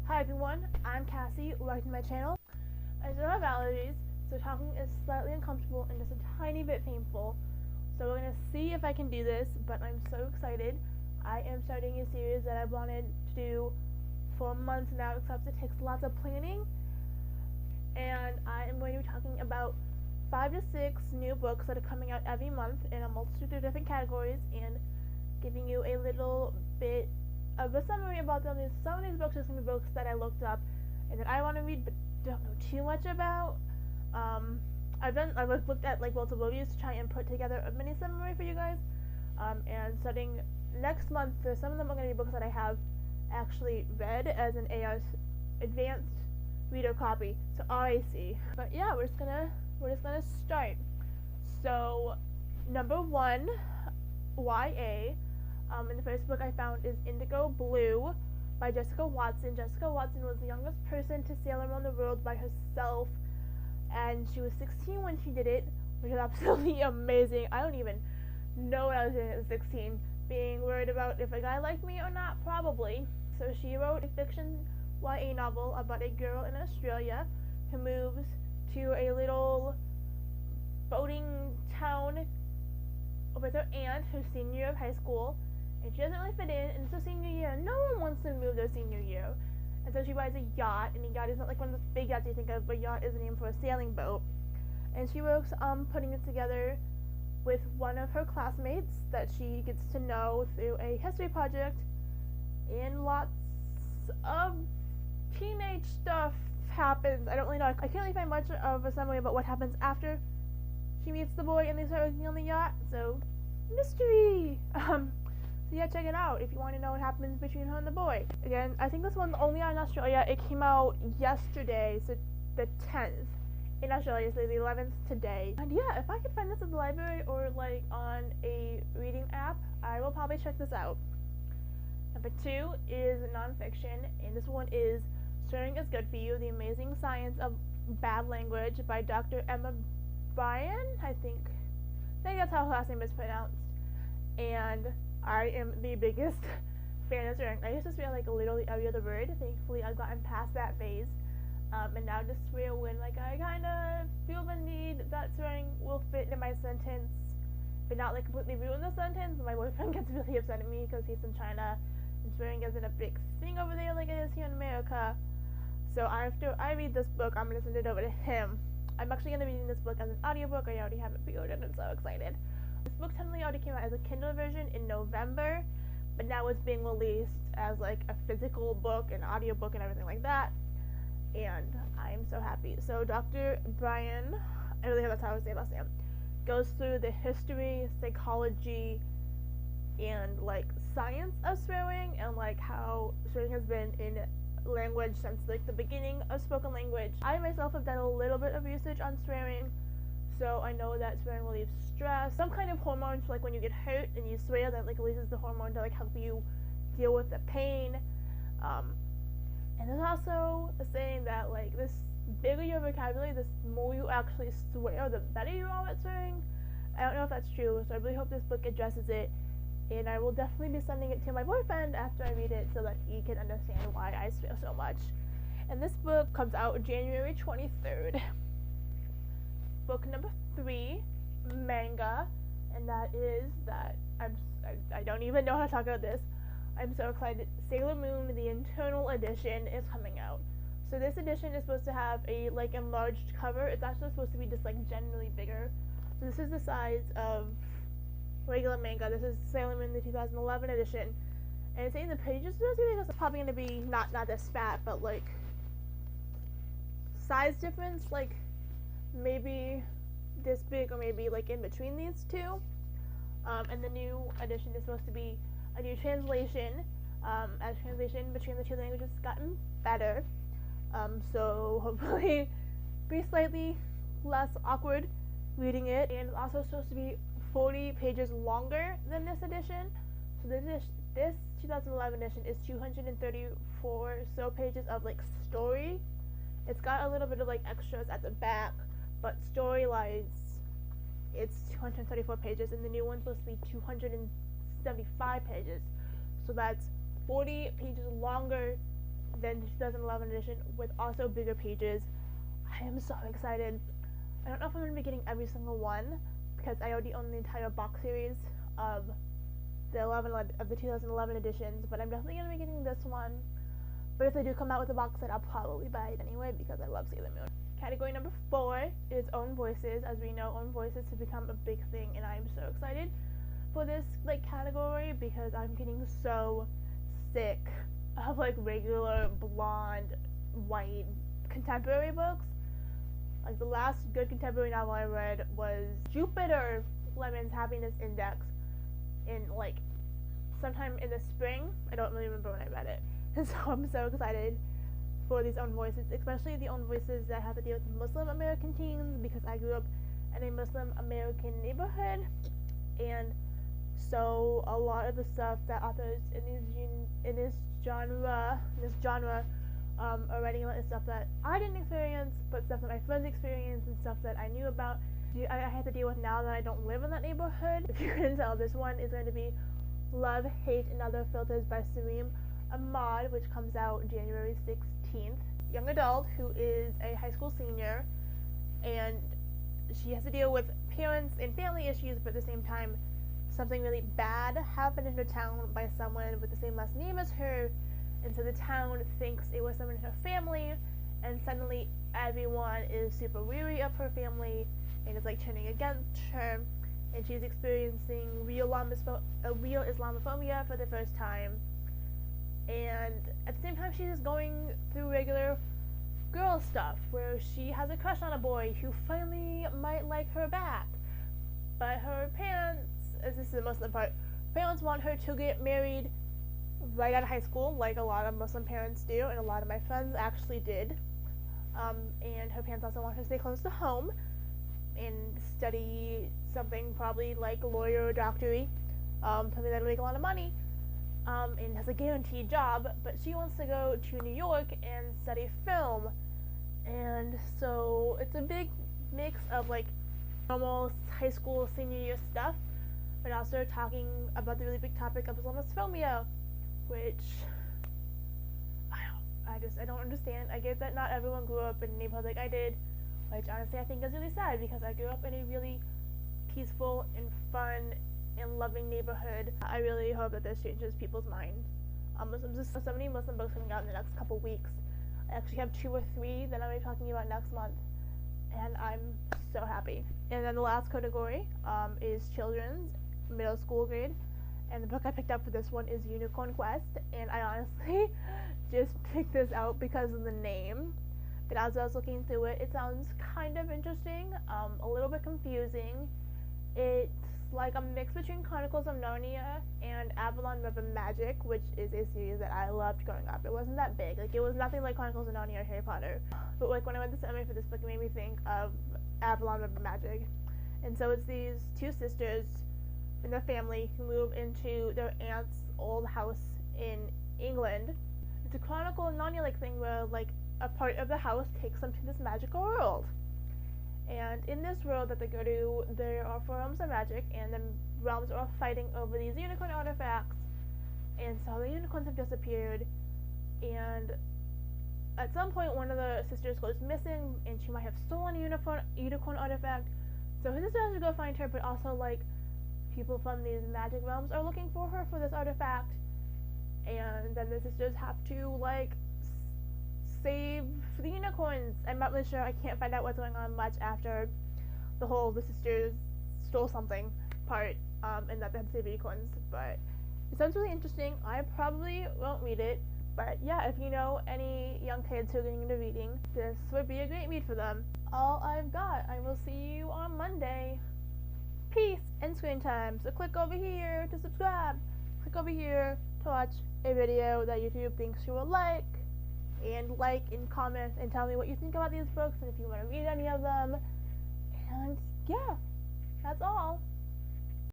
Hi everyone, I'm Cassie. Welcome to my channel. I still have allergies, so talking is slightly uncomfortable and just a tiny bit painful. So we're gonna see if I can do this, but I'm so excited. I am starting a series that I've wanted to do for months now, except it takes lots of planning. And I am going to be talking about 5 to 6 new books that are coming out every month in a multitude of different categories and giving you a little bit of a summary about them. Some of these books are some of the books that I looked up and that I want to read but don't know too much about. I've looked at multiple reviews to try and put together a mini summary for you guys. And starting next month, some of them are going to be books that I have actually read as an AR's advanced reader copy, so RAC. But yeah, we're just gonna start. So number 1, YA. And the first book I found is Indigo Blue by Jessica Watson. Jessica Watson was the youngest person to sail around the world by herself, and she was 16 when she did it, which is absolutely amazing. I don't even know what I was doing at 16, being worried about if a guy liked me or not, probably. So she wrote a fiction YA novel about a girl in Australia who moves to a little boating town with her aunt, her senior year of high school, and she doesn't really fit in, and it's her senior year. No one wants to move their senior year. And so she buys a yacht, and a yacht is not like one of those big yachts you think of, but yacht is a name for a sailing boat. And she works on putting it together with one of her classmates that she gets to know through a history project, and lots of teenage stuff happens. I don't really know. I can't really find much of a summary about what happens after she meets the boy and they start working on the yacht, so mystery. So yeah, check it out if you want to know what happens between her and the boy. Again, I think this one's only on Australia. It came out yesterday, so the 10th in Australia, so the 11th today. And yeah, if I could find this at the library or on a reading app, I will probably check this out. Number 2 is nonfiction, and this one is Swearing is Good for You: The Amazing Science of Bad Language by Dr. Emma Bryan, I think that's how her last name is pronounced. And I am the biggest fan of swearing. I used to swear literally every other word. Thankfully, I've gotten past that phase, and now just swear when I kind of feel the need that swearing will fit in my sentence, but not completely ruin the sentence. My boyfriend gets really upset at me because he's in China, and swearing isn't a big thing over there like it is here in America. So after I read this book, I'm gonna send it over to him. I'm actually gonna be reading this book as an audiobook. I already have it pre-ordered. I'm so excited. This book technically already came out as a Kindle version in November, but now it's being released as a physical book, an audiobook, and everything like that. And I'm so happy. So Dr. Bryan, I really hope that's how I would say last name, goes through the history, psychology, and science of swearing, and how swearing has been in language since the beginning of spoken language. I myself have done a little bit of research on swearing, so I know that swearing relieves stress, some kind of hormone for when you get hurt and you swear, that releases the hormone to help you deal with the pain. And there's also a saying that this bigger your vocabulary, the more you actually swear, the better you are at swearing. I don't know if that's true, so I really hope this book addresses it, and I will definitely be sending it to my boyfriend after I read it so that he can understand why I swear so much. And this book comes out January 23rd. Book number 3, Manga, and I don't even know how to talk about this. I'm so excited. Sailor Moon, the Internal Edition, is coming out. So this edition is supposed to have a enlarged cover. It's actually supposed to be just generally bigger. So this is the size of regular manga. This is Sailor Moon, the 2011 edition, and it's saying the pages are probably going to be not this fat, but size difference, maybe this big or maybe in between these two. And the new edition is supposed to be a new translation, as translation between the two languages has gotten better, so hopefully be slightly less awkward reading it. And it's also supposed to be 40 pages longer than this edition. So this 2011 edition is 234 so pages of story. It's got a little bit of extras at the back, but story-wise it's 234 pages, and the new one's supposed to be 275 pages. So that's 40 pages longer then the 2011 edition with also bigger pages. I am so excited. I don't know if I'm going to be getting every single one because I already own the entire box series of the 2011 editions, but I'm definitely going to be getting this one. But if they do come out with a box set, I'll probably buy it anyway because I love Sailor Moon. Category number 4 is own voices. As we know, own voices have become a big thing, and I'm so excited for this category because I'm getting so sick of regular blonde white contemporary books. The last good contemporary novel I read was Jupiter Lemon's Happiness Index in sometime in the spring. I don't really remember when I read it. And so I'm so excited for these own voices, especially the own voices that have to deal with Muslim American teens, because I grew up in a Muslim American neighborhood, and so a lot of the stuff that authors in this genre are writing about is stuff that I didn't experience, but stuff that my friends experienced and stuff that I knew about. I have to deal with now that I don't live in that neighborhood. If you couldn't tell, this one is going to be Love, Hate, and Other Filters by Sareem Ahmad, which comes out January 16th. Young adult who is a high school senior, and she has to deal with parents and family issues, but at the same time, something really bad happened in her town by someone with the same last name as her, and so the town thinks it was someone in her family, and suddenly everyone is super weary of her family and is turning against her, and she's experiencing real Islamophobia for the first time. And at the same time, she's going through regular girl stuff where she has a crush on a boy who finally might like her back, but her parents, this is the Muslim part, parents want her to get married right out of high school, like a lot of Muslim parents do, and a lot of my friends actually did. And her parents also want her to stay close to home and study something probably like lawyer or doctory, something that will make a lot of money, and has a guaranteed job, but she wants to go to New York and study film. And so it's a big mix of normal high school senior year stuff, but also talking about the really big topic of Islamophobia, which I don't understand. I get that not everyone grew up in a neighborhood like I did, which honestly I think is really sad because I grew up in a really peaceful and fun and loving neighborhood. I really hope that this changes people's minds. There's so many Muslim books coming out in the next couple weeks. I actually have 2 or 3 that I'll be talking about next month, and I'm so happy. And then the last category is children's, middle school grade, and the book I picked up for this one is Unicorn Quest, and I honestly just picked this out because of the name. But as I was looking through it, it sounds kind of interesting, a little bit confusing. It's like a mix between Chronicles of Narnia and Avalon River Magic, which is a series that I loved growing up. It wasn't that big. It was nothing like Chronicles of Narnia or Harry Potter. But when I went to summary for this book, it made me think of Avalon River Magic. And so it's these 2 sisters and their family who move into their aunt's old house in England. It's a Chronicle of Narnia thing where a part of the house takes them to this magical world. And in this world that they go to, there are 4 realms of magic, and the realms are all fighting over these unicorn artifacts. And so the unicorns have disappeared, and at some point one of the sisters goes missing, and she might have stolen a unicorn artifact. So her sister has to go find her, but also people from these magic realms are looking for her for this artifact. And then the sisters have to save the unicorns. I'm not really sure. I can't find out what's going on much after the sisters stole something part, and that they have to save unicorns. But it sounds really interesting. I probably won't read it, but yeah, if you know any young kids who are getting into reading, this would be a great read for them. All I've got. I will see you on Monday. Peace and screen time. So click over here to subscribe. Click over here to watch a video that YouTube thinks you will like and comment and tell me what you think about these books and if you want to read any of them. And yeah, that's all.